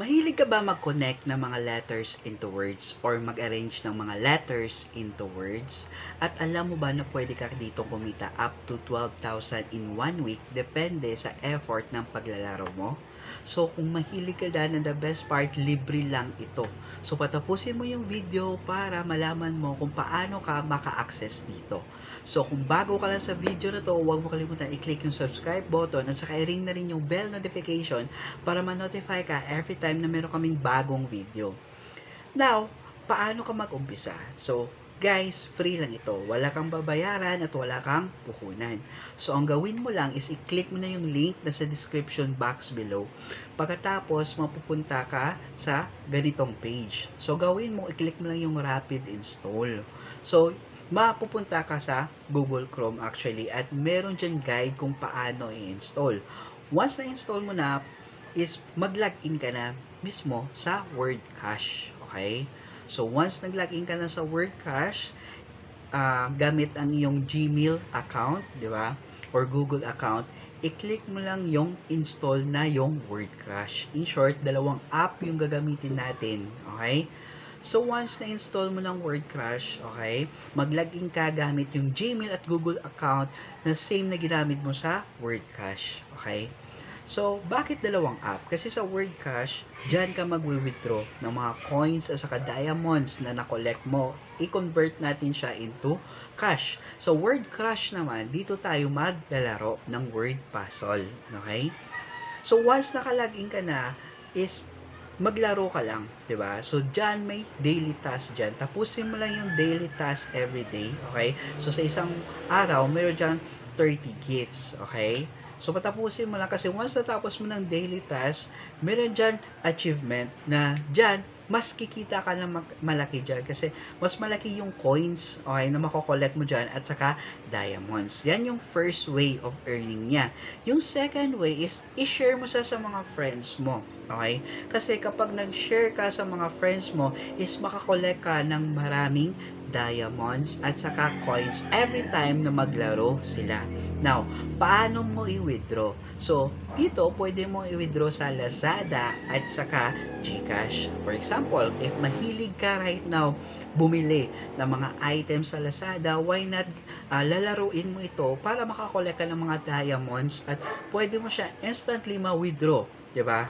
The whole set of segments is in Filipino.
Mahilig ka ba mag-connect ng mga letters into words or mag-arrange ng mga letters into words? At alam mo ba na pwede ka dito kumita up to 12,000 in 1 week depende sa effort ng paglalaro mo? So kung mahilig ka dyan, and the best part, libre lang ito. So patapusin mo yung video para malaman mo kung paano ka maka-access dito. So kung bago ka lang sa video na to, huwag mo kalimutan i-click yung subscribe button at saka i-ring na rin yung bell notification para ma-notify ka every time na meron kaming bagong video. Now, paano ka mag-umpisa? So, guys, free lang ito. Wala kang babayaran at wala kang puhunan. So, ang gawin mo lang is i-click mo na yung link na sa description box below. Pagkatapos, mapupunta ka sa ganitong page. So, gawin mo, i-click mo lang yung rapid install. So, mapupunta ka sa Google Chrome actually at meron dyan guide kung paano i-install. Once na-install mo na, is mag-login ka na mismo sa WordCache. Okay? So, once nag-login ka na sa WordCache, gamit ang iyong Gmail account, di ba? Or Google account, i-click mo lang yung install na yung WordCache. In short, dalawang app yung gagamitin natin. Okay? So, once na-install mo ng WordCache, okay, mag-login ka gamit yung Gmail at Google account na same na ginamit mo sa WordCache. Okay? So, bakit dalawang app? Kasi sa WordCache, dyan ka mag-withdraw ng mga coins at saka diamonds na na-collect mo. I-convert natin siya into cash. So, WordCache naman, dito tayo maglalaro ng word puzzle. Okay? So, once nakalagin ka na, is maglaro ka lang, 'di ba? So diyan may daily task diyan. Tapusin mo lang yung daily task every day, okay? So sa isang araw, meron diyan 30 gifts, okay? So patapusin mo lang kasi once natapos mo ng daily task, meron diyan achievement na diyan mas kikita ka ng malaki dyan kasi mas malaki yung coins, okay, na makokollect mo dyan at saka diamonds. Yan yung first way of earning niya. Yung second way is i-share mo sa mga friends mo, okay? Kasi kapag nag-share ka sa mga friends mo, is makakollect ka ng maraming diamonds at saka coins every time na maglaro sila. Now, paano mo i-withdraw? So, dito, pwede mo i-withdraw sa Lazada at saka GCash. For example, if mahilig ka right now bumili ng mga items sa Lazada, why not lalaruin mo ito para makakolek ka ng mga diamonds at pwede mo siya instantly ma-withdraw, 'di ba?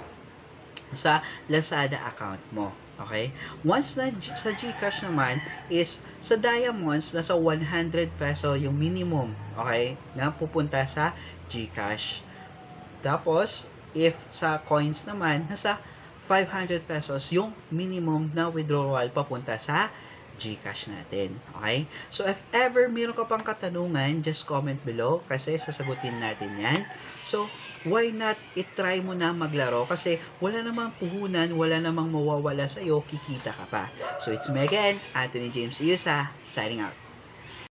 Sa Lazada account mo. Okay? Once na sa GCash naman is sa diamonds nasa 100 peso yung minimum, okay, na pupunta sa GCash. Tapos if sa coins naman nasa 500 pesos yung minimum na withdrawal papunta sa GCash natin. Okay? So, if ever meron ka pang katanungan, just comment below kasi sasagutin natin yan. So, why not i-try mo na maglaro kasi wala namang puhunan, wala namang mawawala sa'yo, kikita ka pa. So, it's me again, Anthony James Iusa, signing out.